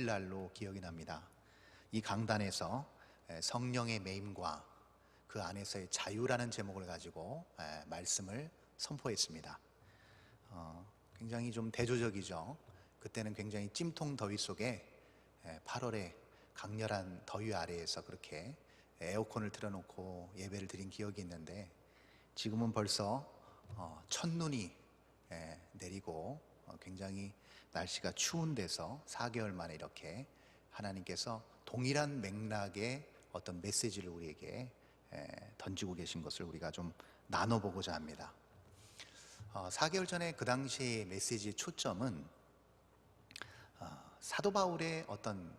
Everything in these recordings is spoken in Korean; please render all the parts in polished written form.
날로 기억이 납니다. 이 강단에서 성령의 매임과 그 안에서의 자유라는 제목을 가지고 말씀을 선포했습니다. 굉장히 좀 대조적이죠. 그때는 굉장히 찜통 더위 속에 8월에 강렬한 더위 아래에서 그렇게 에어컨을 틀어놓고 예배를 드린 기억이 있는데, 지금은 벌써 첫눈이 내리고 굉장히 날씨가 추운 데서 4개월 만에 이렇게 하나님께서 동일한 맥락의 어떤 메시지를 우리에게 던지고 계신 것을 우리가 좀 나눠보고자 합니다. 4개월 전에 그 당시의 메시지의 초점은 사도 바울의 어떤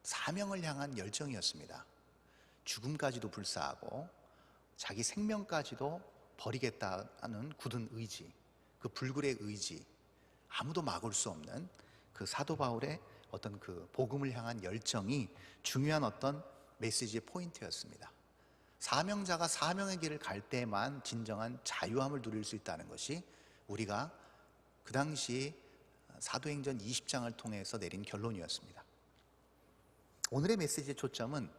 사명을 향한 열정이었습니다. 죽음까지도 불사하고 자기 생명까지도 버리겠다는 굳은 의지, 그 불굴의 의지, 아무도 막을 수 없는 그 사도 바울의 어떤 그 복음을 향한 열정이 중요한 어떤 메시지의 포인트였습니다. 사명자가 사명의 길을 갈 때만 진정한 자유함을 누릴 수 있다는 것이 우리가 그 당시 사도행전 20장을 통해서 내린 결론이었습니다. 오늘의 메시지의 초점은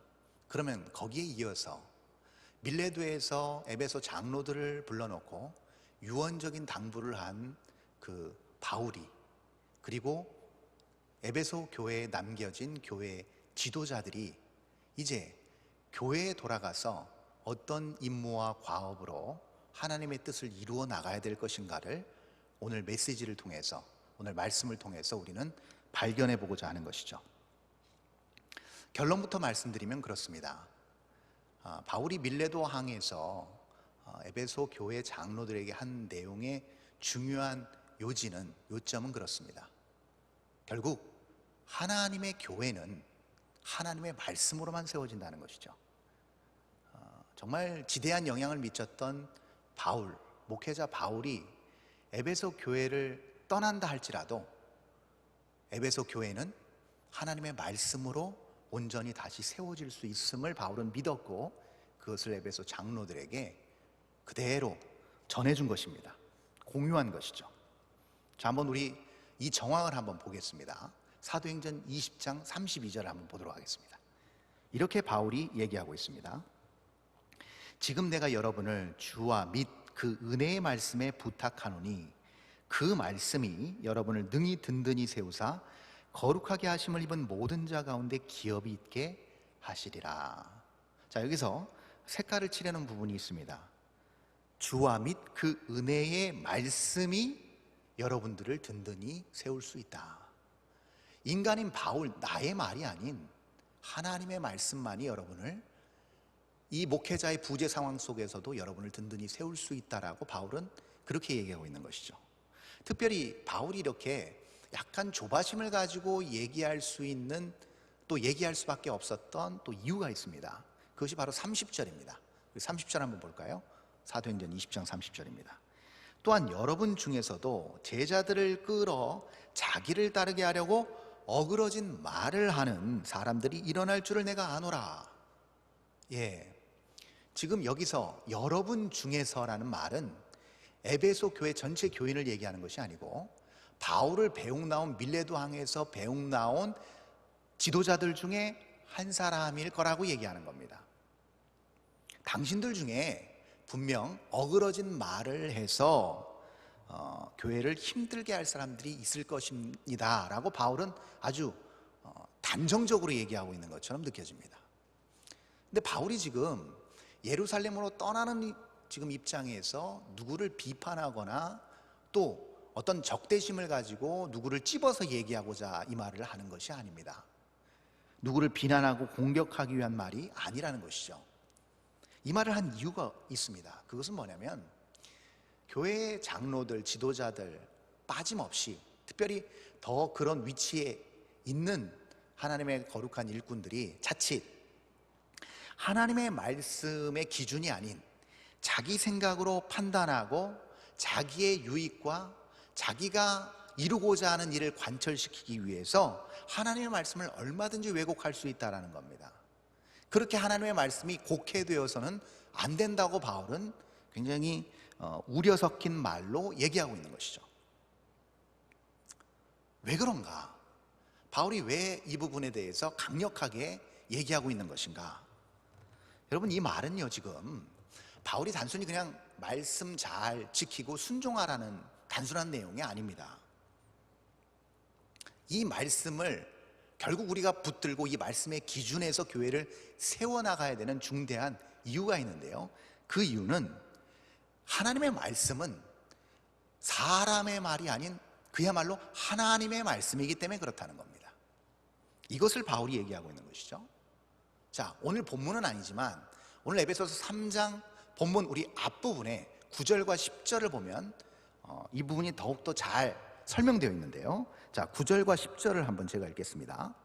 그러면 거기에 이어서 밀레도에서 에베소 장로들을 불러놓고 유언적인 당부를 한 그 바울이, 그리고 에베소 교회에 남겨진 교회 지도자들이 이제 교회에 돌아가서 어떤 임무와 과업으로 하나님의 뜻을 이루어 나가야 될 것인가를 오늘 메시지를 통해서, 오늘 말씀을 통해서 우리는 발견해 보고자 하는 것이죠. 결론부터 말씀드리면 그렇습니다. 바울이 밀레도 항에서 에베소 교회 장로들에게 한 내용의 중요한 요점은 그렇습니다. 결국 하나님의 교회는 하나님의 말씀으로만 세워진다는 것이죠. 정말 지대한 영향을 미쳤던 바울, 목회자 바울이 에베소 교회를 떠난다 할지라도 에베소 교회는 하나님의 말씀으로 온전히 다시 세워질 수 있음을 바울은 믿었고, 그것을 에베소 장로들에게 그대로 전해준 것입니다. 공유한 것이죠. 자, 한번 우리 이 정황을 한번 보겠습니다. 사도행전 20장 32절을 한번 보도록 하겠습니다. 이렇게 바울이 얘기하고 있습니다. 지금 내가 여러분을 주와 및 그 은혜의 말씀에 부탁하노니 그 말씀이 여러분을 능히 든든히 세우사 거룩하게 하심을 입은 모든 자 가운데 기업이 있게 하시리라. 자, 여기서 색깔을 칠하는 부분이 있습니다. 주와 및 그 은혜의 말씀이 여러분들을 든든히 세울 수 있다. 인간인 바울, 나의 말이 아닌 하나님의 말씀만이 여러분을, 이 목회자의 부재 상황 속에서도 여러분을 든든히 세울 수 있다라고 바울은 그렇게 얘기하고 있는 것이죠. 특별히 바울이 이렇게 약간 조바심을 가지고 얘기할 수 있는, 또 얘기할 수밖에 없었던 또 이유가 있습니다. 그것이 바로 30절입니다. 30절 한번 볼까요? 사도행전 20장 30절입니다. 또한 여러분 중에서도 제자들을 끌어 자기를 따르게 하려고 어그러진 말을 하는 사람들이 일어날 줄을 내가 아노라. 지금 여기서 여러분 중에서라는 말은 에베소 교회 전체 교인을 얘기하는 것이 아니고 바울을 배웅 나온 밀레도 항에서 배웅 나온 지도자들 중에 한 사람일 거라고 얘기하는 겁니다. 당신들 중에 분명 어그러진 말을 해서 교회를 힘들게 할 사람들이 있을 것입니다 라고 바울은 아주 단정적으로 얘기하고 있는 것처럼 느껴집니다. 근데 바울이 지금 예루살렘으로 떠나는 지금 입장에서 누구를 비판하거나 또 어떤 적대심을 가지고 누구를 찝어서 얘기하고자 이 말을 하는 것이 아닙니다. 누구를 비난하고 공격하기 위한 말이 아니라는 것이죠. 이 말을 한 이유가 있습니다. 그것은 뭐냐면 교회의 장로들, 지도자들 빠짐없이, 특별히 더 그런 위치에 있는 하나님의 거룩한 일꾼들이 자칫 하나님의 말씀의 기준이 아닌 자기 생각으로 판단하고 자기의 유익과 자기가 이루고자 하는 일을 관철시키기 위해서 하나님의 말씀을 얼마든지 왜곡할 수 있다는 겁니다. 그렇게 하나님의 말씀이 곡해되어서는 안 된다고 바울은 굉장히 우려 섞인 말로 얘기하고 있는 것이죠. 왜 그런가? 바울이 왜 이 부분에 대해서 강력하게 얘기하고 있는 것인가? 여러분, 이 말은요, 지금 바울이 단순히 그냥 말씀 잘 지키고 순종하라는 단순한 내용이 아닙니다. 이 말씀을 결국 우리가 붙들고 이 말씀의 기준에서 교회를 세워나가야 되는 중대한 이유가 있는데요, 그 이유는 하나님의 말씀은 사람의 말이 아닌 그야말로 하나님의 말씀이기 때문에 그렇다는 겁니다. 이것을 바울이 얘기하고 있는 것이죠. 자, 오늘 본문은 아니지만 오늘 에베소서 3장 본문 우리 앞부분에 9절과 10절을 보면 이 부분이 더욱더 잘 설명되어 있는데요, 자, 9절과 10절을 한번 제가 읽겠습니다.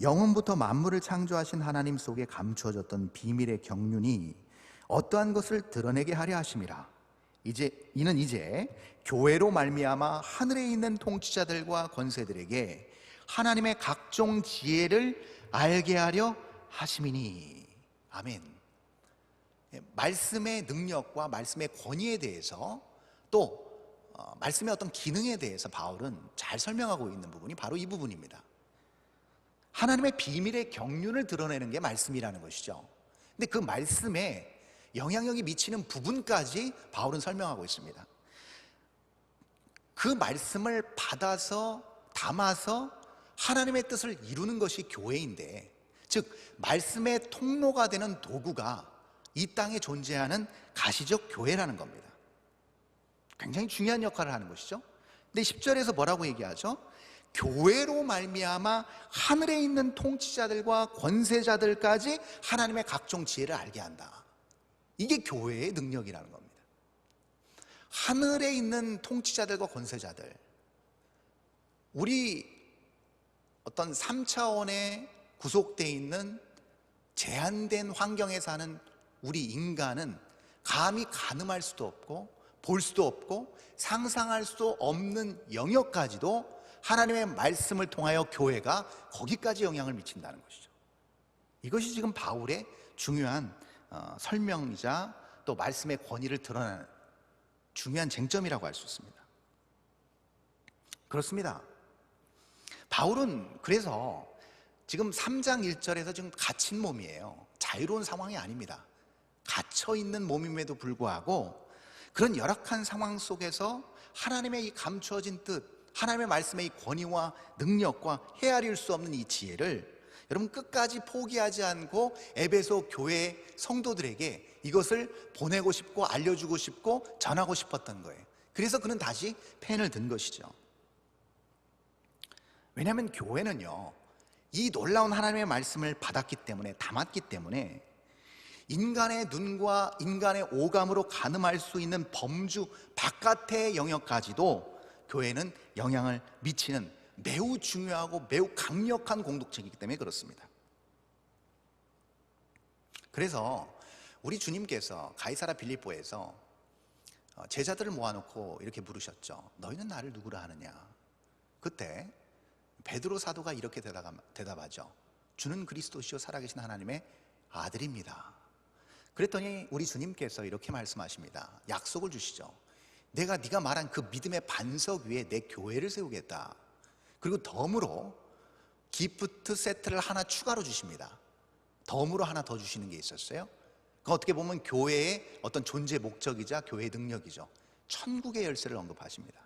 영원부터 만물을 창조하신 하나님 속에 감추어졌던 비밀의 경륜이 어떠한 것을 드러내게 하려 하심이라. 이는 이제 교회로 말미암아 하늘에 있는 통치자들과 권세들에게 하나님의 각종 지혜를 알게 하려 하심이니. 아멘. 말씀의 능력과 말씀의 권위에 대해서, 또 말씀의 어떤 기능에 대해서 바울은 잘 설명하고 있는 부분이 바로 이 부분입니다. 하나님의 비밀의 경륜을 드러내는 게 말씀이라는 것이죠. 근데 그 말씀에 영향력이 미치는 부분까지 바울은 설명하고 있습니다. 그 말씀을 받아서 담아서 하나님의 뜻을 이루는 것이 교회인데, 즉 말씀의 통로가 되는 도구가 이 땅에 존재하는 가시적 교회라는 겁니다. 굉장히 중요한 역할을 하는 것이죠. 근데 10절에서 뭐라고 얘기하죠? 교회로 말미암아 하늘에 있는 통치자들과 권세자들까지 하나님의 각종 지혜를 알게 한다. 이게 교회의 능력이라는 겁니다. 하늘에 있는 통치자들과 권세자들, 우리 어떤 3차원에 구속되어 있는 제한된 환경에 사는 우리 인간은 감히 가늠할 수도 없고 볼 수도 없고 상상할 수 없는 영역까지도 하나님의 말씀을 통하여 교회가 거기까지 영향을 미친다는 것이죠. 이것이 지금 바울의 중요한 설명이자 또 말씀의 권위를 드러내는 중요한 쟁점이라고 할 수 있습니다. 그렇습니다. 바울은 그래서 지금 3장 1절에서 지금 갇힌 몸이에요. 자유로운 상황이 아닙니다. 갇혀 있는 몸임에도 불구하고 그런 열악한 상황 속에서 하나님의 이 감추어진 뜻, 하나님의 말씀의 이 권위와 능력과 헤아릴 수 없는 이 지혜를 여러분 끝까지 포기하지 않고 에베소 교회 성도들에게 이것을 보내고 싶고 알려주고 싶고 전하고 싶었던 거예요. 그래서 그는 다시 펜을 든 것이죠. 왜냐하면 교회는요, 이 놀라운 하나님의 말씀을 받았기 때문에, 담았기 때문에 인간의 눈과 인간의 오감으로 가늠할 수 있는 범주 바깥의 영역까지도 교회는 영향을 미치는 매우 중요하고 매우 강력한 공동체이기 때문에 그렇습니다. 그래서 우리 주님께서 가이사라 빌립보에서 제자들을 모아놓고 이렇게 물으셨죠. 너희는 나를 누구라 하느냐? 그때 베드로 사도가 이렇게 대답하죠. 주는 그리스도시요 살아계신 하나님의 아들입니다. 그랬더니 우리 주님께서 이렇게 말씀하십니다. 약속을 주시죠. 내가 네가 말한 그 믿음의 반석 위에 내 교회를 세우겠다. 그리고 덤으로 기프트 세트를 하나 추가로 주십니다. 덤으로 하나 더 주시는 게 있었어요. 그 어떻게 보면 교회의 어떤 존재 목적이자 교회의 능력이죠. 천국의 열쇠를 언급하십니다.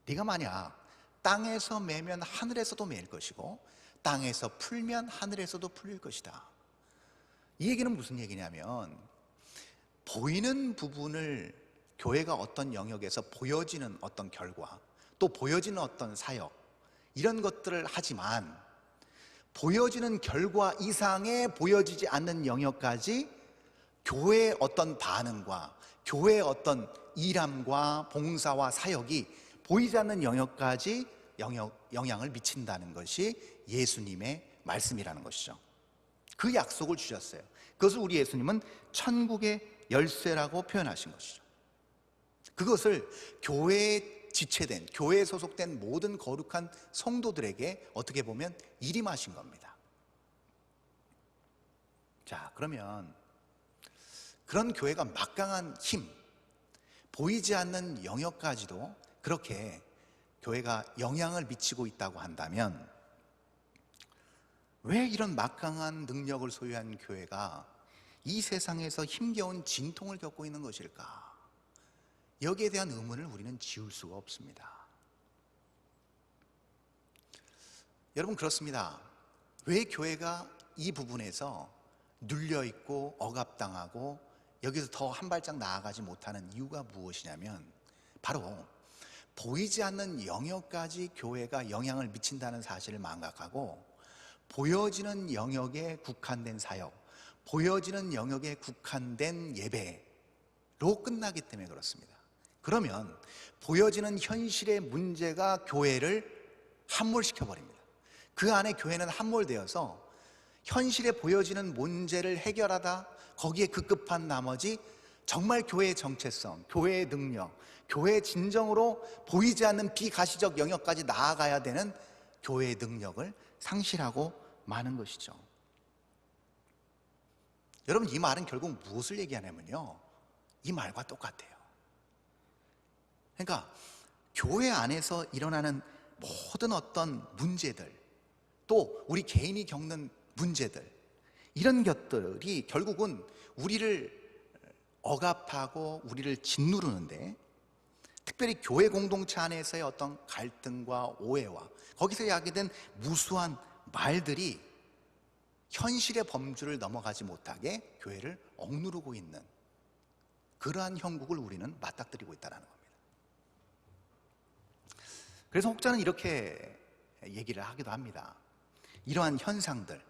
네가 만약 땅에서 매면 하늘에서도 매일 것이고 땅에서 풀면 하늘에서도 풀릴 것이다. 이 얘기는 무슨 얘기냐면, 보이는 부분을 교회가 어떤 영역에서 보여지는 어떤 결과, 또 보여지는 어떤 사역, 이런 것들을 하지만 보여지는 결과 이상의 보여지지 않는 영역까지 교회의 어떤 반응과 교회의 어떤 일함과 봉사와 사역이 보이지 않는 영역까지 영향을 미친다는 것이 예수님의 말씀이라는 것이죠. 그 약속을 주셨어요. 그것을 우리 예수님은 천국의 열쇠라고 표현하신 것이죠. 그것을 교회에 지체된, 교회에 소속된 모든 거룩한 성도들에게 어떻게 보면 일임하신 겁니다. 자, 그러면 그런 교회가 막강한 힘, 보이지 않는 영역까지도 그렇게 교회가 영향을 미치고 있다고 한다면 왜 이런 막강한 능력을 소유한 교회가 이 세상에서 힘겨운 진통을 겪고 있는 것일까? 여기에 대한 의문을 우리는 지울 수가 없습니다. 여러분, 그렇습니다. 왜 교회가 이 부분에서 눌려있고 억압당하고 여기서 더 한 발짝 나아가지 못하는 이유가 무엇이냐면 바로 보이지 않는 영역까지 교회가 영향을 미친다는 사실을 망각하고 보여지는 영역에 국한된 사역, 보여지는 영역에 국한된 예배로 끝나기 때문에 그렇습니다. 그러면 보여지는 현실의 문제가 교회를 함몰시켜버립니다. 그 안에 교회는 함몰되어서 현실에 보여지는 문제를 해결하다 거기에 급급한 나머지 정말 교회의 정체성, 교회의 능력, 교회의 진정으로 보이지 않는 비가시적 영역까지 나아가야 되는 교회의 능력을 상실하고 마는 것이죠. 여러분, 이 말은 결국 무엇을 얘기하냐면요, 이 말과 똑같아요. 그러니까 교회 안에서 일어나는 모든 어떤 문제들, 또 우리 개인이 겪는 문제들, 이런 것들이 결국은 우리를 억압하고 우리를 짓누르는데, 특별히 교회 공동체 안에서의 어떤 갈등과 오해와 거기서 야기된 무수한 말들이 현실의 범주를 넘어가지 못하게 교회를 억누르고 있는 그러한 형국을 우리는 맞닥뜨리고 있다는 겁니다. 그래서 혹자는 이렇게 얘기를 하기도 합니다. 이러한 현상들,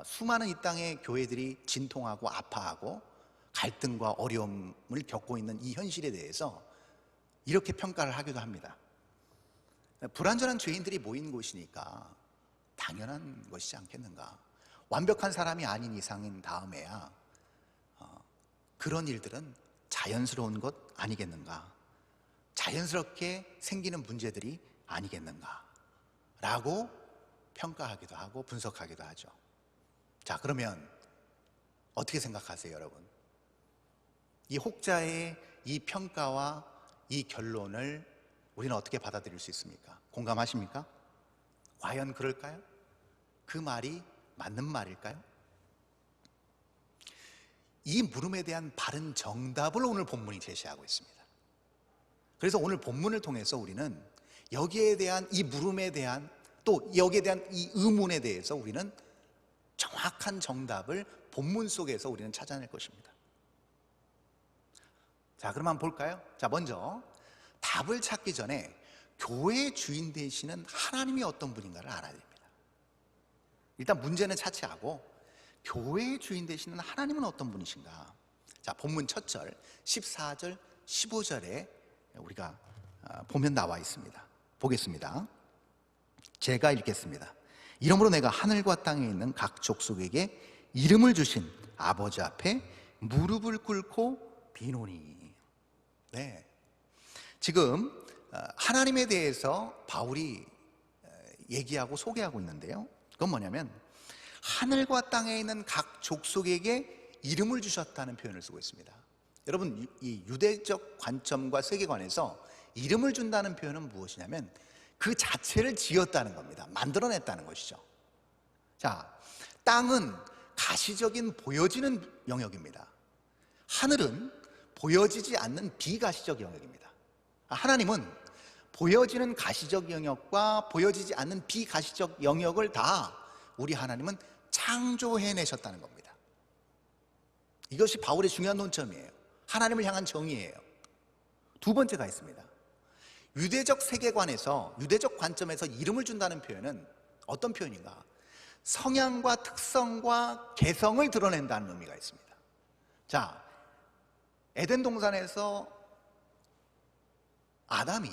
수많은 이 땅의 교회들이 진통하고 아파하고 갈등과 어려움을 겪고 있는 이 현실에 대해서 이렇게 평가를 하기도 합니다. 불완전한 죄인들이 모인 곳이니까 당연한 것이지 않겠는가. 완벽한 사람이 아닌 이상인 다음에야 그런 일들은 자연스러운 것 아니겠는가, 자연스럽게 생기는 문제들이 아니겠는가 라고 평가하기도 하고 분석하기도 하죠. 자, 그러면 어떻게 생각하세요, 여러분? 이 혹자의 이 평가와 이 결론을 우리는 어떻게 받아들일 수 있습니까? 공감하십니까? 과연 그럴까요? 그 말이 맞는 말일까요? 이 물음에 대한 바른 정답을 오늘 본문이 제시하고 있습니다. 그래서 오늘 본문을 통해서 우리는 여기에 대한 이 물음에 대한, 또 여기에 대한 이 의문에 대해서 우리는 정확한 정답을 본문 속에서 우리는 찾아낼 것입니다. 자, 그럼 한번 볼까요? 자, 먼저 답을 찾기 전에 교회의 주인 되시는 하나님이 어떤 분인가를 알아야 됩니다. 일단 문제는 차치하고 교회의 주인 되시는 하나님은 어떤 분이신가? 자, 본문 첫 절 14절 15절에 우리가 보면 나와 있습니다. 보겠습니다. 제가 읽겠습니다. 이러므로 내가 하늘과 땅에 있는 각 족속에게 이름을 주신 아버지 앞에 무릎을 꿇고 비노니. 네, 지금 하나님에 대해서 바울이 얘기하고 소개하고 있는데요, 그건 뭐냐면 하늘과 땅에 있는 각 족속에게 이름을 주셨다는 표현을 쓰고 있습니다. 여러분, 이 유대적 관점과 세계관에서 이름을 준다는 표현은 무엇이냐면 그 자체를 지었다는 겁니다. 만들어냈다는 것이죠. 자, 땅은 가시적인 보여지는 영역입니다. 하늘은 보여지지 않는 비가시적 영역입니다. 하나님은 보여지는 가시적 영역과 보여지지 않는 비가시적 영역을 다 우리 하나님은 창조해내셨다는 겁니다. 이것이 바울의 중요한 논점이에요. 하나님을 향한 정의예요. 두 번째가 있습니다. 유대적 세계관에서, 유대적 관점에서 이름을 준다는 표현은 어떤 표현인가? 성향과 특성과 개성을 드러낸다는 의미가 있습니다. 자, 에덴 동산에서 아담이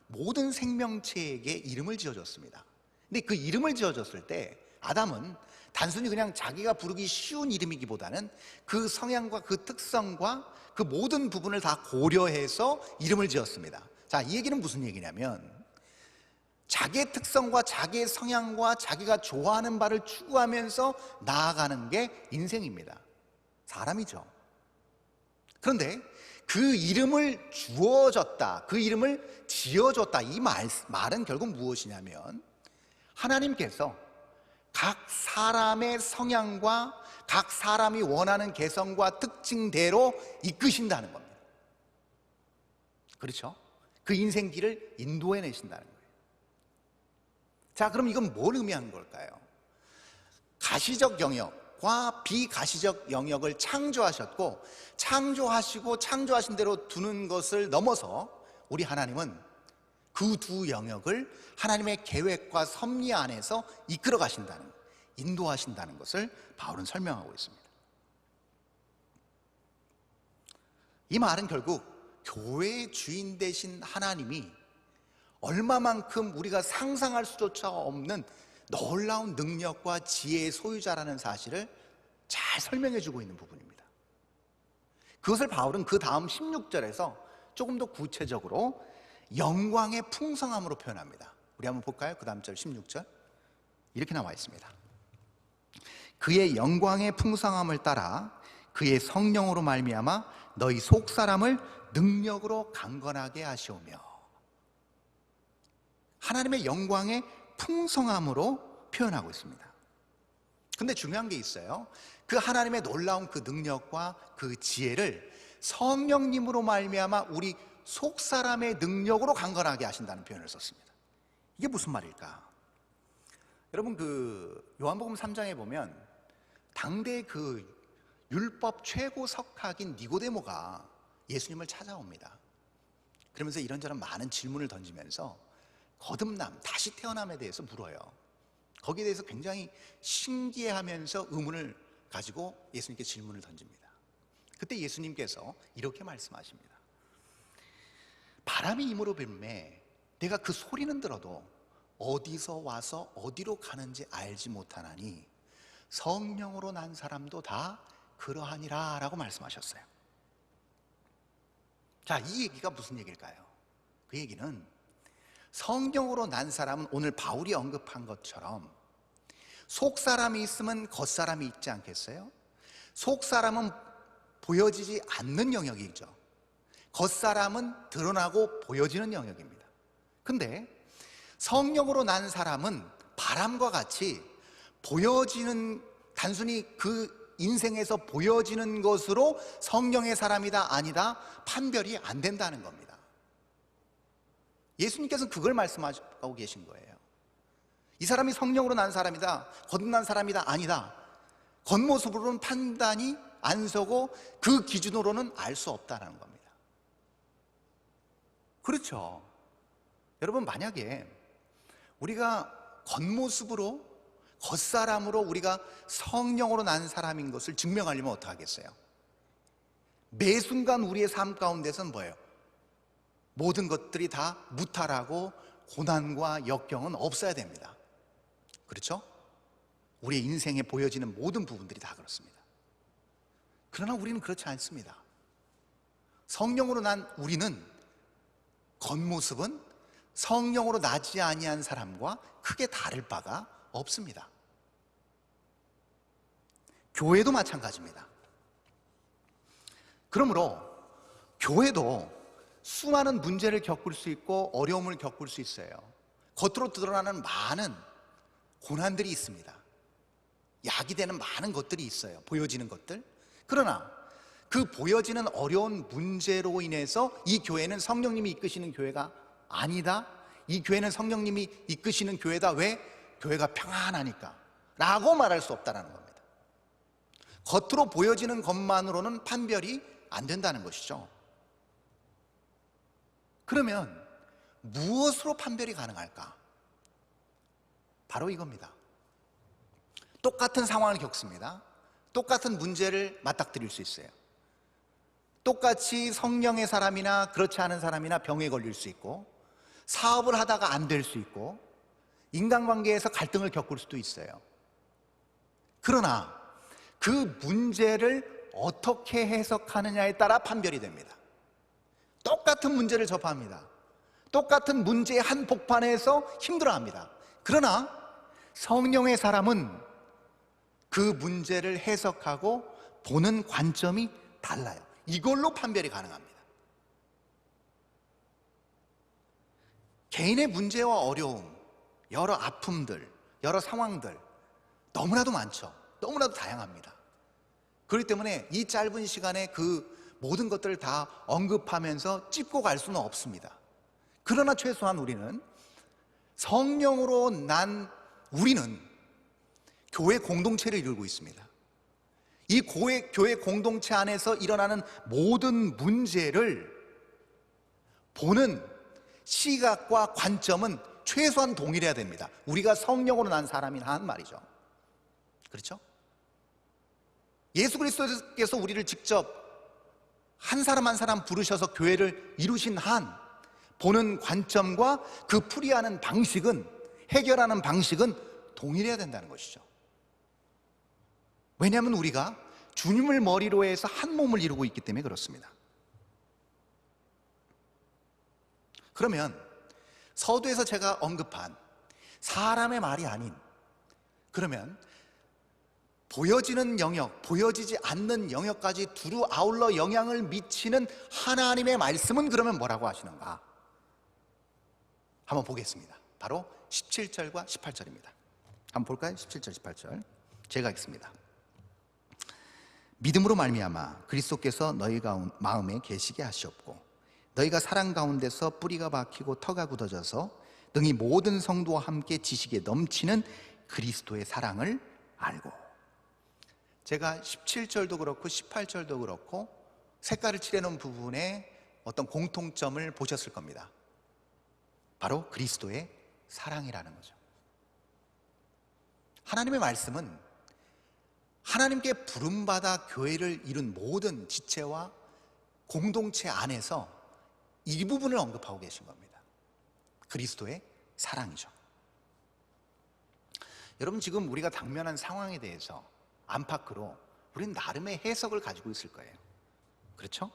모든 생명체에게 이름을 지어줬습니다. 근데 그 이름을 지어줬을 때 아담은 단순히 그냥 자기가 부르기 쉬운 이름이기보다는 그 성향과 그 특성과 그 모든 부분을 다 고려해서 이름을 지었습니다. 자, 이 얘기는 무슨 얘기냐면 자기의 특성과 자기의 성향과 자기가 좋아하는 바를 추구하면서 나아가는 게 인생입니다. 사람이죠. 그런데 그 이름을 주어졌다, 그 이름을 지어줬다. 이 말은 결국 무엇이냐면 하나님께서 각 사람의 성향과 각 사람이 원하는 개성과 특징대로 이끄신다는 겁니다. 그렇죠? 그 인생길을 인도해내신다는 거예요. 자, 그럼 이건 뭘 의미하는 걸까요? 가시적 영역과 비가시적 영역을 창조하셨고, 창조하시고 창조하신 대로 두는 것을 넘어서 우리 하나님은 그 두 영역을 하나님의 계획과 섭리 안에서 이끌어 가신다는 것, 인도하신다는 것을 바울은 설명하고 있습니다. 이 말은 결국 교회의 주인 되신 하나님이 얼마만큼 우리가 상상할 수조차 없는 놀라운 능력과 지혜의 소유자라는 사실을 잘 설명해 주고 있는 부분입니다. 그것을 바울은 그 다음 16절에서 조금 더 구체적으로 영광의 풍성함으로 표현합니다. 우리 한번 볼까요? 그 다음 절 16절 이렇게 나와 있습니다. 그의 영광의 풍성함을 따라 그의 성령으로 말미암아 너희 속사람을 능력으로 강건하게 하시오며, 하나님의 영광의 풍성함으로 표현하고 있습니다. 근데 중요한 게 있어요. 그 하나님의 놀라운 그 능력과 그 지혜를 성령님으로 말미암아 우리 속사람의 능력으로 강건하게 하신다는 표현을 썼습니다. 이게 무슨 말일까? 여러분, 그 요한복음 3장에 보면 당대 그 율법 최고 석학인 니고데모가 예수님을 찾아옵니다. 그러면서 이런저런 많은 질문을 던지면서 거듭남, 다시 태어남에 대해서 물어요. 거기에 대해서 굉장히 신기해하면서 의문을 가지고 예수님께 질문을 던집니다. 그때 예수님께서 이렇게 말씀하십니다. 바람이 임으로 불매 내가 그 소리는 들어도 어디서 와서 어디로 가는지 알지 못하나니 성령으로 난 사람도 다 그러하니라 라고 말씀하셨어요. 자, 이 얘기가 무슨 얘기일까요? 그 얘기는 성령으로 난 사람은 오늘 바울이 언급한 것처럼 속사람이 있으면 겉사람이 있지 않겠어요? 속사람은 보여지지 않는 영역이죠. 겉사람은 드러나고 보여지는 영역입니다. 근데 성령으로 난 사람은 바람과 같이 보여지는, 단순히 그 인생에서 보여지는 것으로 성령의 사람이다 아니다 판별이 안 된다는 겁니다. 예수님께서는 그걸 말씀하고 계신 거예요. 이 사람이 성령으로 난 사람이다, 거듭난 사람이다 아니다, 겉모습으로는 판단이 안 서고 그 기준으로는 알 수 없다는 겁니다. 그렇죠. 여러분, 만약에 우리가 겉모습으로, 겉사람으로 우리가 성령으로 난 사람인 것을 증명하려면 어떻게 하겠어요? 매 순간 우리의 삶 가운데서는 뭐예요? 모든 것들이 다 무탈하고 고난과 역경은 없어야 됩니다. 그렇죠? 우리의 인생에 보여지는 모든 부분들이 다 그렇습니다. 그러나 우리는 그렇지 않습니다. 성령으로 난 우리는 겉모습은 성령으로 나지 아니한 사람과 크게 다를 바가 없습니다. 교회도 마찬가지입니다. 그러므로 교회도 수많은 문제를 겪을 수 있고 어려움을 겪을 수 있어요. 겉으로 드러나는 많은 고난들이 있습니다. 약이 되는 많은 것들이 있어요. 보여지는 것들. 그러나 그 보여지는 어려운 문제로 인해서 이 교회는 성령님이 이끄시는 교회가 아니다, 이 교회는 성령님이 이끄시는 교회다, 왜? 교회가 평안하니까 라고 말할 수 없다는 겁니다. 겉으로 보여지는 것만으로는 판별이 안 된다는 것이죠. 그러면 무엇으로 판별이 가능할까? 바로 이겁니다. 똑같은 상황을 겪습니다. 똑같은 문제를 맞닥뜨릴 수 있어요. 똑같이 성령의 사람이나 그렇지 않은 사람이나 병에 걸릴 수 있고, 사업을 하다가 안 될 수 있고, 인간관계에서 갈등을 겪을 수도 있어요. 그러나 그 문제를 어떻게 해석하느냐에 따라 판별이 됩니다. 똑같은 문제를 접합니다. 똑같은 문제의 한 복판에서 힘들어합니다. 그러나 성령의 사람은 그 문제를 해석하고 보는 관점이 달라요. 이걸로 판별이 가능합니다. 개인의 문제와 어려움, 여러 아픔들, 여러 상황들 너무나도 많죠. 너무나도 다양합니다. 그렇기 때문에 이 짧은 시간에 그 모든 것들을 다 언급하면서 짚고 갈 수는 없습니다. 그러나 최소한 우리는 성령으로 난 우리는 교회 공동체를 이루고 있습니다. 이 교회 공동체 안에서 일어나는 모든 문제를 보는 시각과 관점은 최소한 동일해야 됩니다. 우리가 성령으로 난 사람이나 한 말이죠. 그렇죠? 예수 그리스도께서 우리를 직접 한 사람 한 사람 부르셔서 교회를 이루신 한 보는 관점과 그 풀이하는 방식은, 해결하는 방식은 동일해야 된다는 것이죠. 왜냐하면 우리가 주님을 머리로 해서 한 몸을 이루고 있기 때문에 그렇습니다. 그러면 서두에서 제가 언급한 사람의 말이 아닌, 그러면 보여지는 영역, 보여지지 않는 영역까지 두루 아울러 영향을 미치는 하나님의 말씀은 그러면 뭐라고 하시는가? 한번 보겠습니다. 바로 17절과 18절입니다. 한번 볼까요? 17절, 18절 제가 읽습니다. 믿음으로 말미암아 그리스도께서 너희 마음에 계시게 하시옵고 너희가 사랑 가운데서 뿌리가 박히고 터가 굳어져서 능히 모든 성도와 함께 지식에 넘치는 그리스도의 사랑을 알고. 제가 17절도 그렇고 18절도 그렇고 색깔을 칠해놓은 부분에 어떤 공통점을 보셨을 겁니다. 바로 그리스도의 사랑이라는 거죠. 하나님의 말씀은 하나님께 부름받아 교회를 이룬 모든 지체와 공동체 안에서 이 부분을 언급하고 계신 겁니다. 그리스도의 사랑이죠. 여러분, 지금 우리가 당면한 상황에 대해서 안팎으로 우리는 나름의 해석을 가지고 있을 거예요. 그렇죠?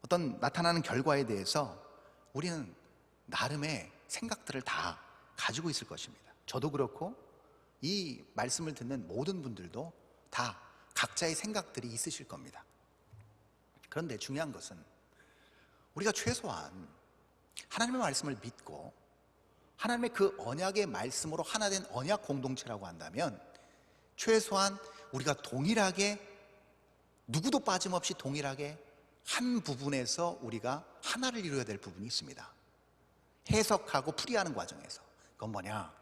어떤 나타나는 결과에 대해서 우리는 나름의 생각들을 다 가지고 있을 것입니다. 저도 그렇고 이 말씀을 듣는 모든 분들도 다 각자의 생각들이 있으실 겁니다. 그런데 중요한 것은 우리가 최소한 하나님의 말씀을 믿고 하나님의 그 언약의 말씀으로 하나 된 언약 공동체라고 한다면 최소한 우리가 동일하게, 누구도 빠짐없이 동일하게 한 부분에서 우리가 하나를 이루어야 될 부분이 있습니다. 해석하고 풀이하는 과정에서. 그건 뭐냐?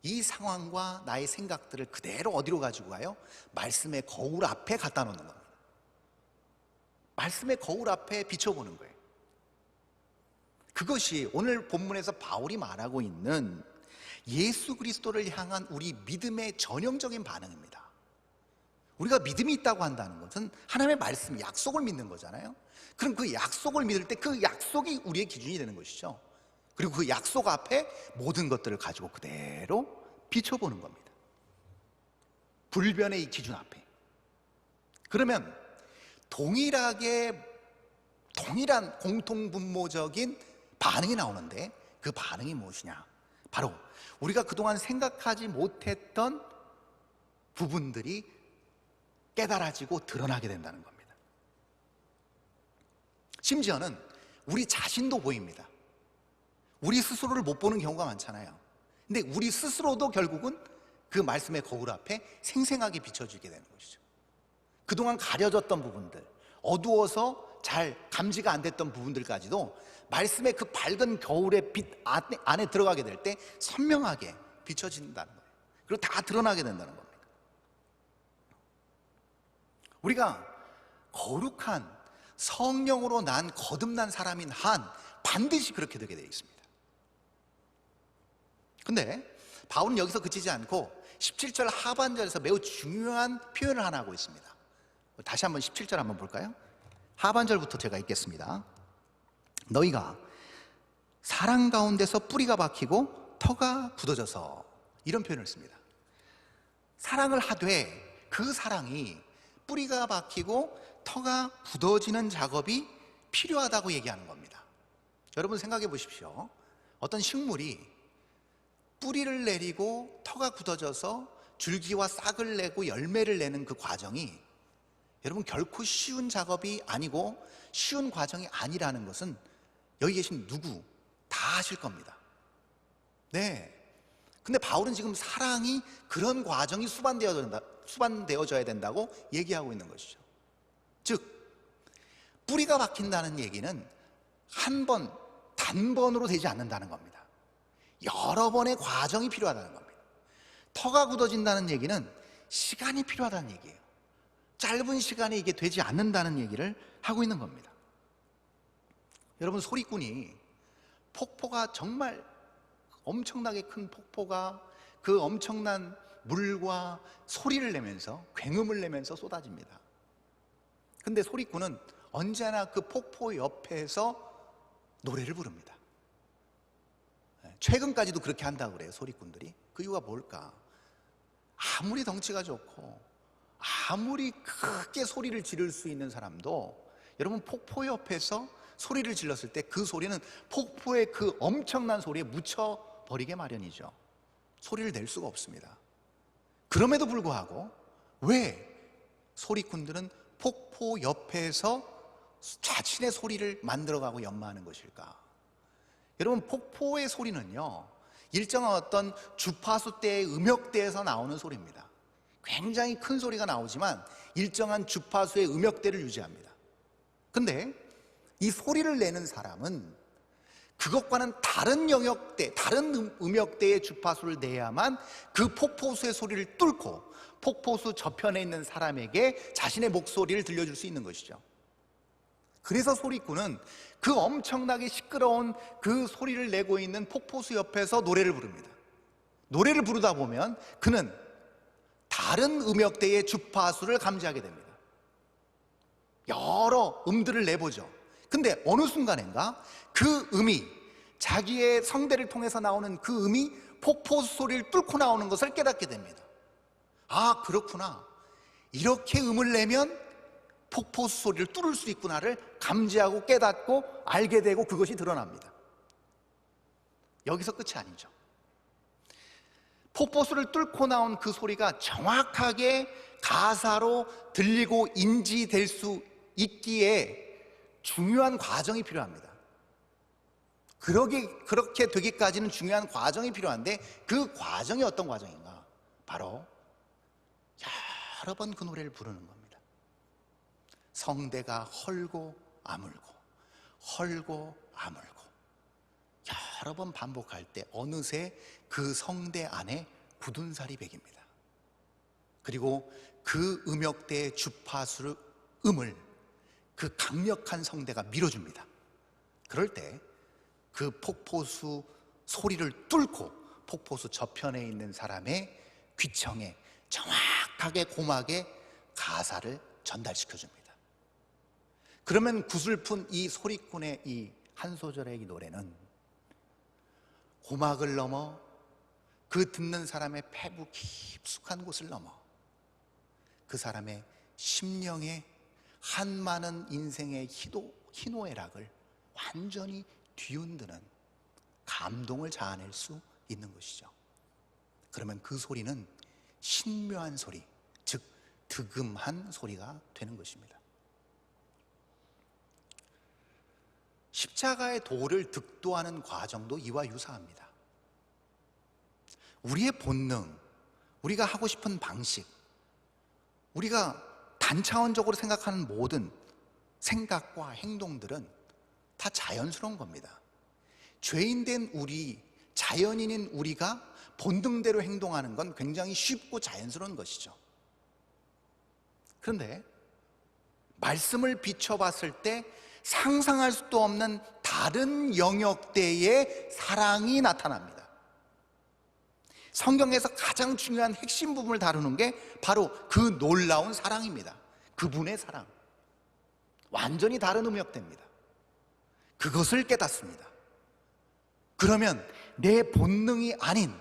이 상황과 나의 생각들을 그대로 어디로 가지고 가요? 말씀의 거울 앞에 갖다 놓는 겁니다. 말씀의 거울 앞에 비춰보는 거예요. 그것이 오늘 본문에서 바울이 말하고 있는 예수 그리스도를 향한 우리 믿음의 전형적인 반응입니다. 우리가 믿음이 있다고 한다는 것은 하나님의 말씀, 약속을 믿는 거잖아요. 그럼 그 약속을 믿을 때 그 약속이 우리의 기준이 되는 것이죠. 그리고 그 약속 앞에 모든 것들을 가지고 그대로 비춰보는 겁니다. 불변의 이 기준 앞에. 그러면 동일한 공통분모적인 반응이 나오는데 그 반응이 무엇이냐? 바로 우리가 그동안 생각하지 못했던 부분들이 깨달아지고 드러나게 된다는 겁니다. 심지어는 우리 자신도 보입니다. 우리 스스로를 못 보는 경우가 많잖아요. 근데 우리 스스로도 결국은 그 말씀의 거울 앞에 생생하게 비춰지게 되는 것이죠. 그동안 가려졌던 부분들, 어두워서 잘 감지가 안 됐던 부분들까지도 말씀의 그 밝은 겨울의 빛 안에 들어가게 될 때 선명하게 비춰진다는 거예요. 그리고 다 드러나게 된다는 겁니다. 우리가 거룩한 성령으로 난 거듭난 사람인 한 반드시 그렇게 되게 되어 있습니다. 근데 바울은 여기서 그치지 않고 17절 하반절에서 매우 중요한 표현을 하나 하고 있습니다. 다시 한번 17절 한번 볼까요? 하반절부터 제가 읽겠습니다. 너희가 사랑 가운데서 뿌리가 박히고 터가 굳어져서, 이런 표현을 씁니다. 사랑을 하되 그 사랑이 뿌리가 박히고 터가 굳어지는 작업이 필요하다고 얘기하는 겁니다. 여러분 생각해 보십시오. 어떤 식물이 뿌리를 내리고 터가 굳어져서 줄기와 싹을 내고 열매를 내는 그 과정이 여러분 결코 쉬운 작업이 아니고 쉬운 과정이 아니라는 것은 여기 계신 누구, 다 아실 겁니다. 네. 근데 바울은 지금 사랑이 그런 과정이 수반되어져야 된다고 얘기하고 있는 것이죠. 즉, 뿌리가 박힌다는 얘기는 한 번, 단번으로 되지 않는다는 겁니다. 여러 번의 과정이 필요하다는 겁니다. 터가 굳어진다는 얘기는 시간이 필요하다는 얘기예요. 짧은 시간에 이게 되지 않는다는 얘기를 하고 있는 겁니다. 여러분, 소리꾼이 폭포가 정말 엄청나게 큰 폭포가 그 엄청난 물과 소리를 내면서, 굉음을 내면서 쏟아집니다. 근데 소리꾼은 언제나 그 폭포 옆에서 노래를 부릅니다. 최근까지도 그렇게 한다고 그래요, 소리꾼들이. 그 이유가 뭘까? 아무리 덩치가 좋고 아무리 크게 소리를 지를 수 있는 사람도 여러분, 폭포 옆에서 소리를 질렀을 때 그 소리는 폭포의 그 엄청난 소리에 묻혀버리게 마련이죠. 소리를 낼 수가 없습니다. 그럼에도 불구하고 왜 소리꾼들은 폭포 옆에서 자신의 소리를 만들어가고 연마하는 것일까? 여러분, 폭포의 소리는요, 일정한 어떤 주파수 대의 음역대에서 나오는 소리입니다. 굉장히 큰 소리가 나오지만 일정한 주파수의 음역대를 유지합니다. 근데 이 소리를 내는 사람은 그것과는 다른 영역대, 다른 음역대의 주파수를 내야만 그 폭포수의 소리를 뚫고 폭포수 저편에 있는 사람에게 자신의 목소리를 들려줄 수 있는 것이죠. 그래서 소리꾼은 그 엄청나게 시끄러운 그 소리를 내고 있는 폭포수 옆에서 노래를 부릅니다. 노래를 부르다 보면 그는 다른 음역대의 주파수를 감지하게 됩니다. 여러 음들을 내보죠. 근데 어느 순간인가 그 음이, 자기의 성대를 통해서 나오는 그 음이 폭포수 소리를 뚫고 나오는 것을 깨닫게 됩니다. 아, 그렇구나. 이렇게 음을 내면 폭포수 소리를 뚫을 수 있구나를 감지하고 깨닫고 알게 되고 그것이 드러납니다. 여기서 끝이 아니죠. 폭포수를 뚫고 나온 그 소리가 정확하게 가사로 들리고 인지될 수 있기에 중요한 과정이 필요합니다. 그렇게 되기까지는 중요한 과정이 필요한데 그 과정이 어떤 과정인가? 바로 여러 번 그 노래를 부르는 겁니다. 성대가 헐고 아물고 헐고 아물고 여러 번 반복할 때 어느새 그 성대 안에 굳은 살이 배깁니다. 그리고 그 음역대의 주파수를, 음을 그 강력한 성대가 밀어줍니다. 그럴 때 그 폭포수 소리를 뚫고 폭포수 저편에 있는 사람의 귀청에 정확하게 고막에 가사를 전달시켜줍니다. 그러면 구슬픈 이 소리꾼의 이 한 소절의 이 노래는 고막을 넘어 그 듣는 사람의 폐부 깊숙한 곳을 넘어 그 사람의 심령에 한많은 인생의 희노애락을 완전히 뒤흔드는 감동을 자아낼 수 있는 것이죠. 그러면 그 소리는 신묘한 소리, 즉 득음한 소리가 되는 것입니다. 십자가의 도를 득도하는 과정도 이와 유사합니다. 우리의 본능, 우리가 하고 싶은 방식, 우리가 단차원적으로 생각하는 모든 생각과 행동들은 다 자연스러운 겁니다. 죄인된 우리, 자연인인 우리가 본능대로 행동하는 건 굉장히 쉽고 자연스러운 것이죠. 그런데 말씀을 비춰봤을 때 상상할 수도 없는 다른 영역대의 사랑이 나타납니다. 성경에서 가장 중요한 핵심 부분을 다루는 게 바로 그 놀라운 사랑입니다. 그분의 사랑. 완전히 다른 음역대입니다. 그것을 깨닫습니다. 그러면 내 본능이 아닌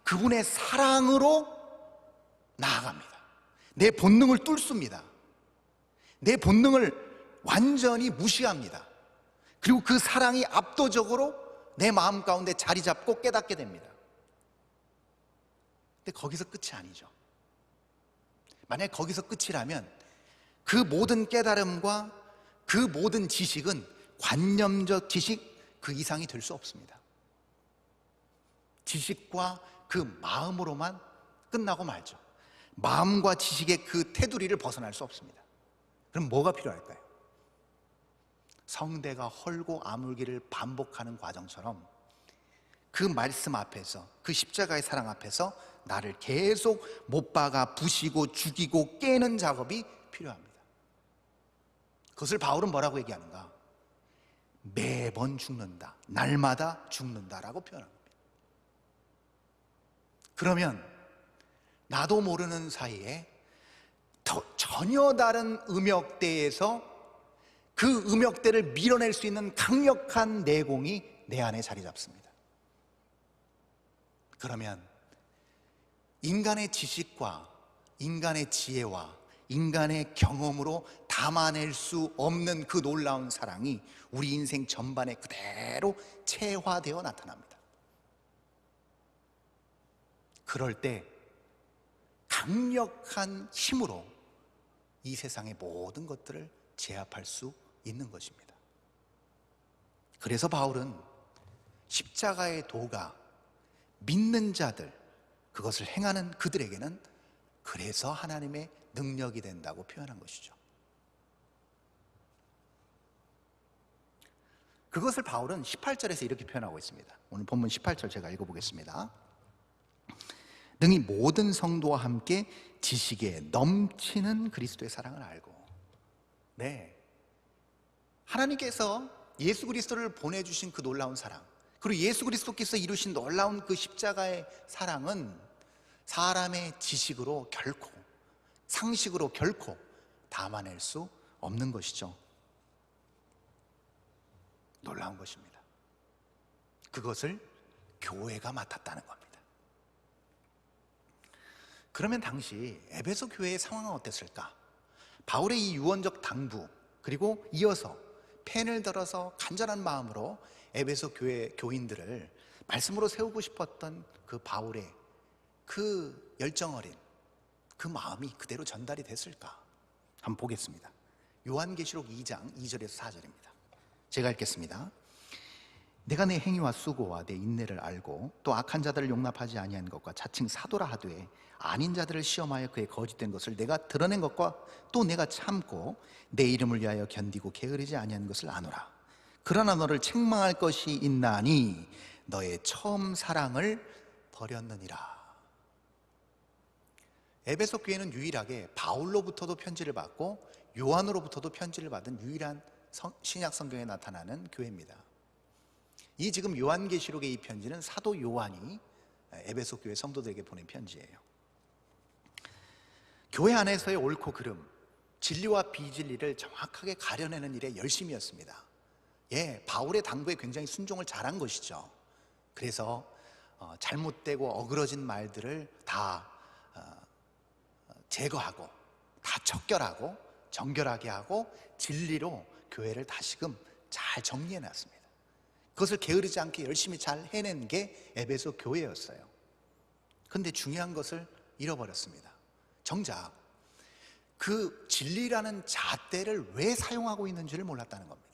그분의 사랑으로 나아갑니다. 내 본능을 뚫습니다. 내 본능을 완전히 무시합니다. 그리고 그 사랑이 압도적으로 내 마음 가운데 자리 잡고 깨닫게 됩니다. 근데 거기서 끝이 아니죠. 만약 거기서 끝이라면 그 모든 깨달음과 그 모든 지식은 관념적 지식 그 이상이 될 수 없습니다. 지식과 그 마음으로만 끝나고 말죠. 마음과 지식의 그 테두리를 벗어날 수 없습니다. 그럼 뭐가 필요할까요? 성대가 헐고 아물기를 반복하는 과정처럼 그 말씀 앞에서, 그 십자가의 사랑 앞에서 나를 계속 못 박아 부시고 죽이고 깨는 작업이 필요합니다. 그것을 바울은 뭐라고 얘기하는가? 매번 죽는다, 날마다 죽는다라고 표현합니다. 그러면 나도 모르는 사이에 전혀 다른 음역대에서 그 음역대를 밀어낼 수 있는 강력한 내공이 내 안에 자리 잡습니다. 그러면 인간의 지식과 인간의 지혜와 인간의 경험으로 담아낼 수 없는 그 놀라운 사랑이 우리 인생 전반에 그대로 체화되어 나타납니다. 그럴 때 강력한 힘으로 이 세상의 모든 것들을 제압할 수 있는 것입니다. 그래서 바울은 십자가의 도가 믿는 자들, 그것을 행하는 그들에게는 그래서 하나님의 능력이 된다고 표현한 것이죠. 그것을 바울은 18절에서 이렇게 표현하고 있습니다. 오늘 본문 18절 제가 읽어보겠습니다. 능히 모든 성도와 함께 지식에 넘치는 그리스도의 사랑을 알고. 네, 하나님께서 예수 그리스도를 보내주신 그 놀라운 사랑, 그리고 예수 그리스도께서 이루신 놀라운 그 십자가의 사랑은 사람의 지식으로 결코, 상식으로 결코 담아낼 수 없는 것이죠. 놀라운 것입니다. 그것을 교회가 맡았다는 겁니다. 그러면 당시 에베소 교회의 상황은 어땠을까? 바울의 이 유언적 당부, 그리고 이어서 펜을 들어서 간절한 마음으로 에베소 교회 교인들을 말씀으로 세우고 싶었던 그 바울의 그 열정 어린 그 마음이 그대로 전달이 됐을까? 한번 보겠습니다. 요한계시록 2장 2절에서 4절입니다. 제가 읽겠습니다. 내가 내 행위와 수고와 내 인내를 알고 또 악한 자들을 용납하지 아니한 것과 자칭 사도라 하되 아닌 자들을 시험하여 그의 거짓된 것을 내가 드러낸 것과 또 내가 참고 내 이름을 위하여 견디고 게으르지 아니한 것을 아노라. 그러나 너를 책망할 것이 있나니 너의 처음 사랑을 버렸느니라. 에베소 교회는 유일하게 바울로부터도 편지를 받고 요한으로부터도 편지를 받은 유일한 신약 성경에 나타나는 교회입니다. 이 지금 요한계시록의 이 편지는 사도 요한이 에베소 교회 성도들에게 보낸 편지예요. 교회 안에서의 옳고 그름, 진리와 비진리를 정확하게 가려내는 일에 열심이었습니다. 예, 바울의 당부에 굉장히 순종을 잘한 것이죠. 그래서 잘못되고 어그러진 말들을 다 제거하고, 다 척결하고 정결하게 하고 진리로 교회를 다시금 잘 정리해 놨습니다. 그것을 게으르지 않게 열심히 잘 해낸 게 에베소 교회였어요. 그런데 중요한 것을 잃어버렸습니다. 정작 그 진리라는 잣대를 왜 사용하고 있는지를 몰랐다는 겁니다.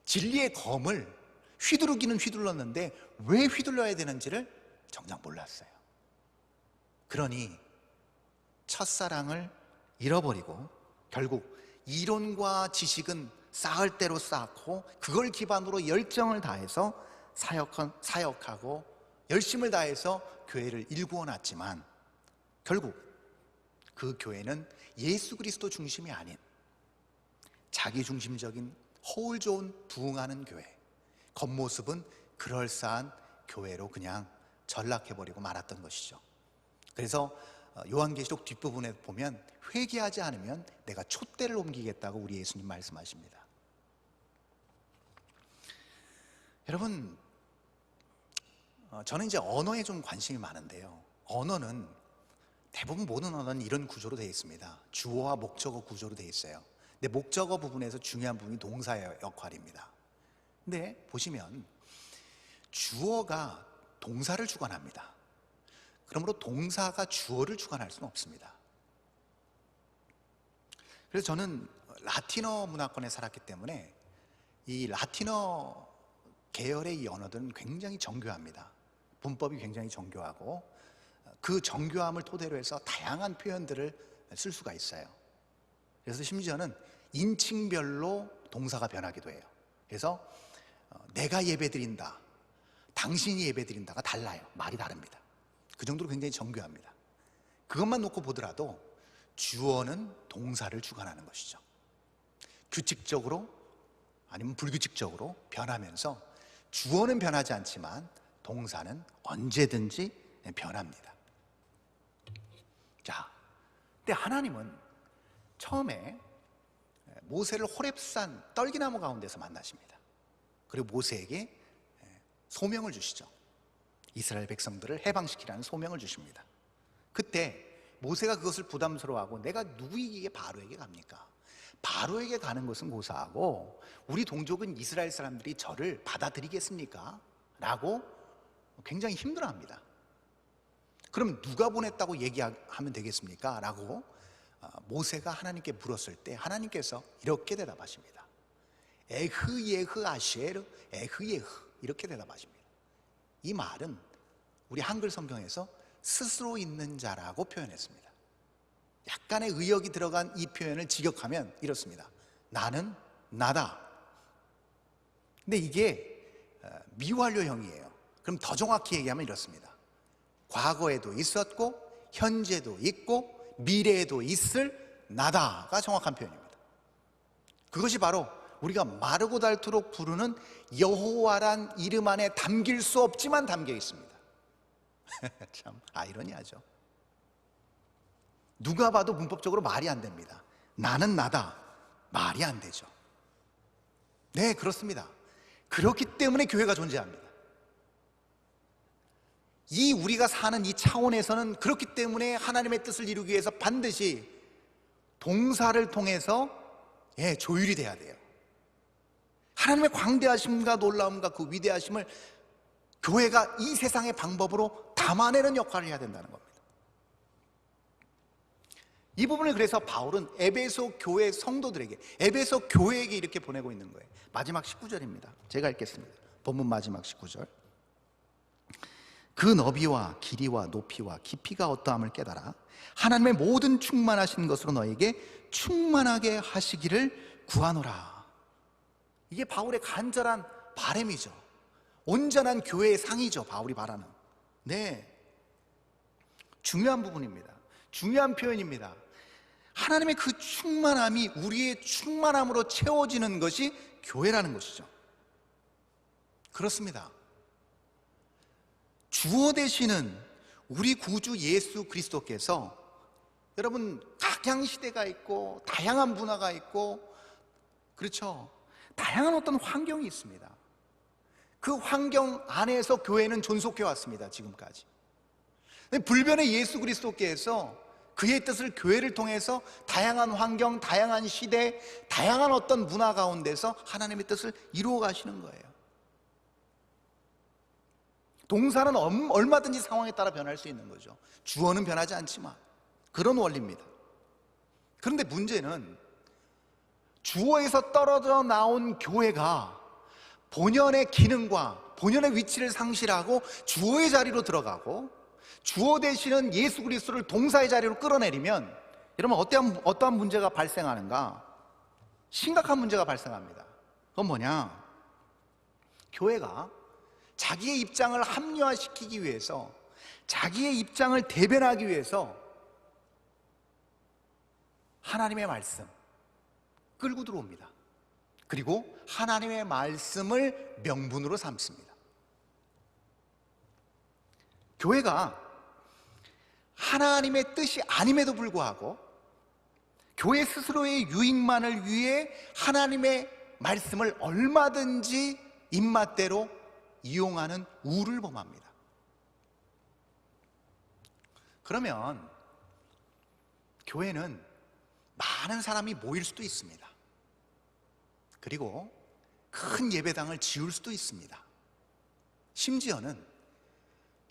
진리의 검을 휘두르기는 휘둘렀는데 왜 휘둘러야 되는지를 정작 몰랐어요. 그러니 첫사랑을 잃어버리고 결국 이론과 지식은 쌓을 대로 쌓고 그걸 기반으로 열정을 다해서 사역하고 열심을 다해서 교회를 일구어 놨지만 결국 그 교회는 예수 그리스도 중심이 아닌 자기 중심적인 허울 좋은 부흥하는 교회, 겉모습은 그럴싸한 교회로 그냥 전락해버리고 말았던 것이죠. 그래서 요한계시록 뒷부분에 보면 회개하지 않으면 내가 촛대를 옮기겠다고 우리 예수님 말씀하십니다. 여러분, 저는 이제 언어에 좀 관심이 많은데요. 언어는 대부분 모든 언어는 이런 구조로 되어 있습니다. 주어와 목적어 구조로 되어 있어요. 근데 목적어 부분에서 중요한 부분이 동사의 역할입니다. 근데 보시면 주어가 동사를 주관합니다. 그러므로 동사가 주어를 주관할 수는 없습니다. 그래서 저는 라틴어 문화권에 살았기 때문에 이 라틴어 계열의 이 언어들은 굉장히 정교합니다. 문법이 굉장히 정교하고 그 정교함을 토대로 해서 다양한 표현들을 쓸 수가 있어요. 그래서 심지어는 인칭별로 동사가 변하기도 해요. 그래서 내가 예배드린다, 당신이 예배드린다가 달라요. 말이 다릅니다. 그 정도로 굉장히 정교합니다. 그것만 놓고 보더라도 주어는 동사를 주관하는 것이죠. 규칙적으로 아니면 불규칙적으로 변하면서 주어는 변하지 않지만 동사는 언제든지 변합니다. 자, 근데 하나님은 처음에 모세를 호렙산 떨기나무 가운데서 만나십니다. 그리고 모세에게 소명을 주시죠. 이스라엘 백성들을 해방시키라는 소명을 주십니다. 그때 모세가 그것을 부담스러워하고 내가 누구에게 바로에게 갑니까? 바로에게 가는 것은 고사하고 우리 동족은 이스라엘 사람들이 저를 받아들이겠습니까? 라고 굉장히 힘들어합니다. 그럼 누가 보냈다고 얘기하면 되겠습니까? 라고 모세가 하나님께 물었을 때 하나님께서 이렇게 대답하십니다. 에흐 예흐 아쉐르 에흐 예흐 이렇게 대답하십니다. 이 말은 우리 한글 성경에서 스스로 있는 자라고 표현했습니다. 약간의 의역이 들어간 이 표현을 직역하면 이렇습니다. 나는 나다. 근데 이게 미완료형이에요. 그럼 더 정확히 얘기하면 이렇습니다. 과거에도 있었고 현재도 있고 미래에도 있을 나다가 정확한 표현입니다. 그것이 바로 우리가 마르고 닳도록 부르는 여호와란 이름 안에 담길 수 없지만 담겨 있습니다. 참 아이러니하죠. 누가 봐도 문법적으로 말이 안 됩니다. 나는 나다. 말이 안 되죠. 네, 그렇습니다. 그렇기 때문에 교회가 존재합니다. 이 우리가 사는 이 차원에서는 그렇기 때문에 하나님의 뜻을 이루기 위해서 반드시 동사를 통해서 조율이 돼야 돼요. 하나님의 광대하심과 놀라움과 그 위대하심을 교회가 이 세상의 방법으로 담아내는 역할을 해야 된다는 겁니다. 이 부분을 그래서 바울은 에베소 교회 성도들에게, 에베소 교회에게 이렇게 보내고 있는 거예요. 마지막 19절입니다. 제가 읽겠습니다. 본문 마지막 19절. 그 너비와 길이와 높이와 깊이가 어떠함을 깨달아 하나님의 모든 충만하신 것으로 너에게 충만하게 하시기를 구하노라. 이게 바울의 간절한 바람이죠. 온전한 교회의 상이죠. 바울이 바라는. 네, 중요한 부분입니다. 중요한 표현입니다. 하나님의 그 충만함이 우리의 충만함으로 채워지는 것이 교회라는 것이죠. 그렇습니다. 주어 되시는 우리 구주 예수 그리스도께서, 여러분, 각양시대가 있고 다양한 문화가 있고, 그렇죠, 다양한 어떤 환경이 있습니다. 그 환경 안에서 교회는 존속해 왔습니다. 지금까지. 불변의 예수 그리스도께서 그의 뜻을 교회를 통해서 다양한 환경, 다양한 시대, 다양한 어떤 문화 가운데서 하나님의 뜻을 이루어 가시는 거예요. 동사는 얼마든지 상황에 따라 변할 수 있는 거죠. 주어는 변하지 않지만 그런 원리입니다. 그런데 문제는 주어에서 떨어져 나온 교회가 본연의 기능과 본연의 위치를 상실하고 주어의 자리로 들어가고 주어 되시는 예수 그리스도를 동사의 자리로 끌어내리면, 여러분, 어떠한 문제가 발생하는가? 심각한 문제가 발생합니다. 그건 뭐냐? 교회가 자기의 입장을 합리화시키기 위해서, 자기의 입장을 대변하기 위해서 하나님의 말씀 끌고 들어옵니다. 그리고 하나님의 말씀을 명분으로 삼습니다. 교회가 하나님의 뜻이 아님에도 불구하고 교회 스스로의 유익만을 위해 하나님의 말씀을 얼마든지 입맛대로 이용하는 우를 범합니다. 그러면 교회는 많은 사람이 모일 수도 있습니다. 그리고 큰 예배당을 지을 수도 있습니다. 심지어는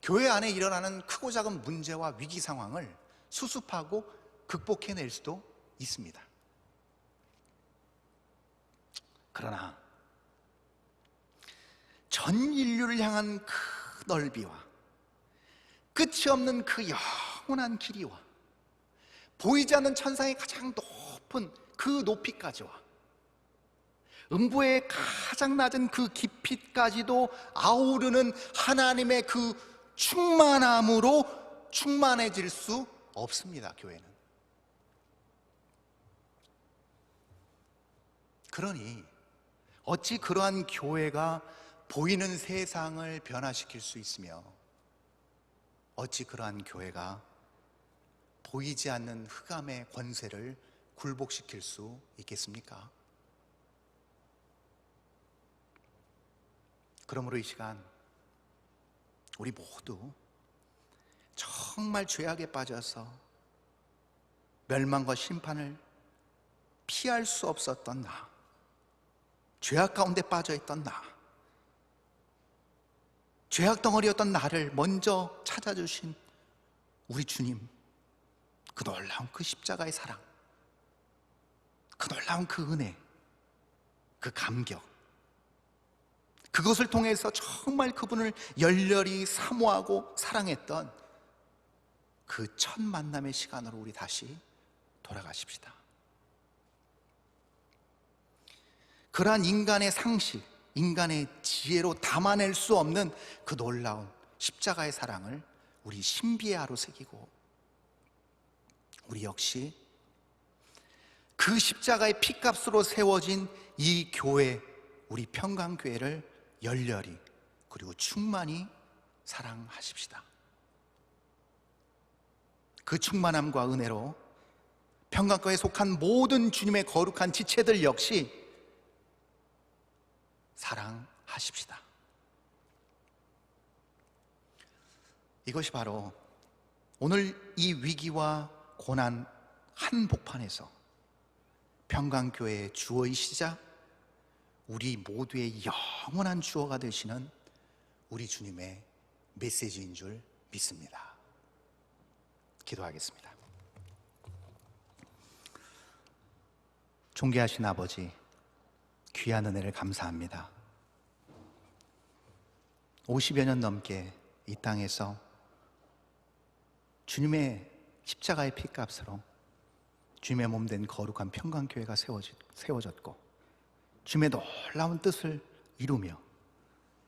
교회 안에 일어나는 크고 작은 문제와 위기 상황을 수습하고 극복해낼 수도 있습니다. 그러나 전 인류를 향한 그 넓이와 끝이 없는 그 영원한 길이와 보이지 않는 천상의 가장 높은 그 높이까지와 음부의 가장 낮은 그 깊이까지도 아우르는 하나님의 그 충만함으로 충만해질 수 없습니다. 교회는. 그러니 어찌 그러한 교회가 보이는 세상을 변화시킬 수 있으며 어찌 그러한 교회가 보이지 않는 흑암의 권세를 굴복시킬 수 있겠습니까? 그러므로 이 시간 우리 모두 정말 죄악에 빠져서 멸망과 심판을 피할 수 없었던 나, 죄악 가운데 빠져있던 나, 죄악 덩어리였던 나를 먼저 찾아주신 우리 주님, 그 놀라운 그 십자가의 사랑, 그 놀라운 그 은혜, 그 감격, 그것을 통해서 정말 그분을 열렬히 사모하고 사랑했던 그 첫 만남의 시간으로 우리 다시 돌아가십시다. 그러한 인간의 상식, 인간의 지혜로 담아낼 수 없는 그 놀라운 십자가의 사랑을 우리 신비하로 새기고, 우리 역시 그 십자가의 피값으로 세워진 이 교회, 우리 평강교회를 열렬히 그리고 충만히 사랑하십시다. 그 충만함과 은혜로 평강교회에 속한 모든 주님의 거룩한 지체들 역시 사랑하십시다. 이것이 바로 오늘 이 위기와 고난 한복판에서 평강교회의 주어이시자 우리 모두의 영원한 주어가 되시는 우리 주님의 메시지인 줄 믿습니다. 기도하겠습니다. 존귀하신 아버지, 귀한 은혜를 감사합니다. 50여 년 넘게 이 땅에서 주님의 십자가의 피값으로 주님의 몸된 거룩한 평강교회가 세워졌고, 주님의 놀라운 뜻을 이루며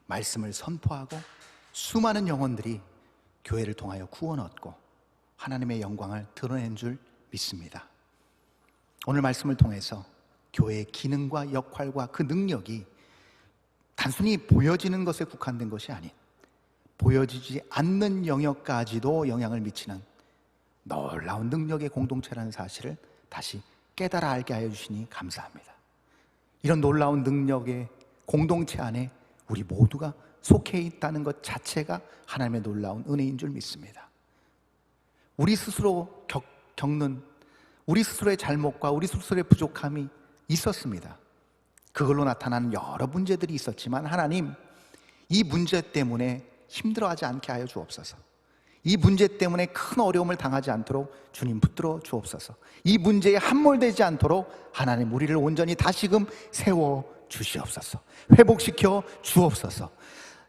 말씀을 선포하고 수많은 영혼들이 교회를 통하여 구원 얻고 하나님의 영광을 드러낸 줄 믿습니다. 오늘 말씀을 통해서 교회의 기능과 역할과 그 능력이 단순히 보여지는 것에 국한된 것이 아닌 보여지지 않는 영역까지도 영향을 미치는 놀라운 능력의 공동체라는 사실을 다시 깨달아 알게 하여 주시니 감사합니다. 이런 놀라운 능력의 공동체 안에 우리 모두가 속해 있다는 것 자체가 하나님의 놀라운 은혜인 줄 믿습니다. 우리 스스로 겪는 우리 스스로의 잘못과 우리 스스로의 부족함이 있었습니다. 그걸로 나타나는 여러 문제들이 있었지만 하나님, 이 문제 때문에 힘들어하지 않게 하여 주옵소서. 이 문제 때문에 큰 어려움을 당하지 않도록 주님 붙들어 주옵소서. 이 문제에 함몰되지 않도록 하나님 우리를 온전히 다시금 세워 주시옵소서. 회복시켜 주옵소서.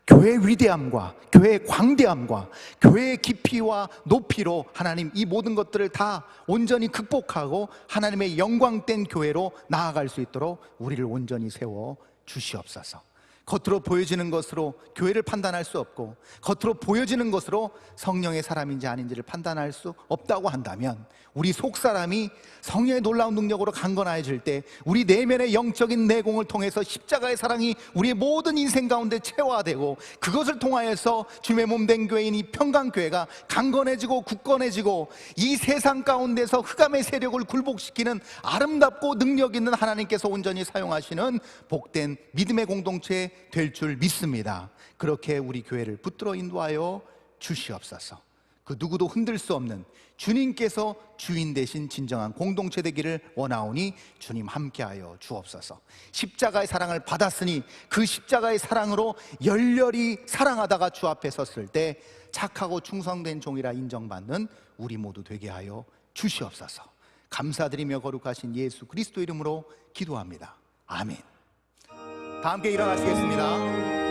교회의 위대함과 교회의 광대함과 교회의 깊이와 높이로 하나님 이 모든 것들을 다 온전히 극복하고 하나님의 영광된 교회로 나아갈 수 있도록 우리를 온전히 세워 주시옵소서. 겉으로 보여지는 것으로 교회를 판단할 수 없고 겉으로 보여지는 것으로 성령의 사람인지 아닌지를 판단할 수 없다고 한다면 우리 속사람이 성령의 놀라운 능력으로 강건해질 때 우리 내면의 영적인 내공을 통해서 십자가의 사랑이 우리의 모든 인생 가운데 체화되고 그것을 통하여서 주님의 몸된 교회인 이 평강교회가 강건해지고 굳건해지고 이 세상 가운데서 흑암의 세력을 굴복시키는 아름답고 능력 있는 하나님께서 온전히 사용하시는 복된 믿음의 공동체 될 줄 믿습니다. 그렇게 우리 교회를 붙들어 인도하여 주시옵소서. 그 누구도 흔들 수 없는 주님께서 주인 되신 진정한 공동체 되기를 원하오니 주님 함께하여 주옵소서. 십자가의 사랑을 받았으니 그 십자가의 사랑으로 열렬히 사랑하다가 주 앞에 섰을 때 착하고 충성된 종이라 인정받는 우리 모두 되게 하여 주시옵소서. 감사드리며 거룩하신 예수 그리스도 이름으로 기도합니다. 아멘. 다 함께 일어나시겠습니다.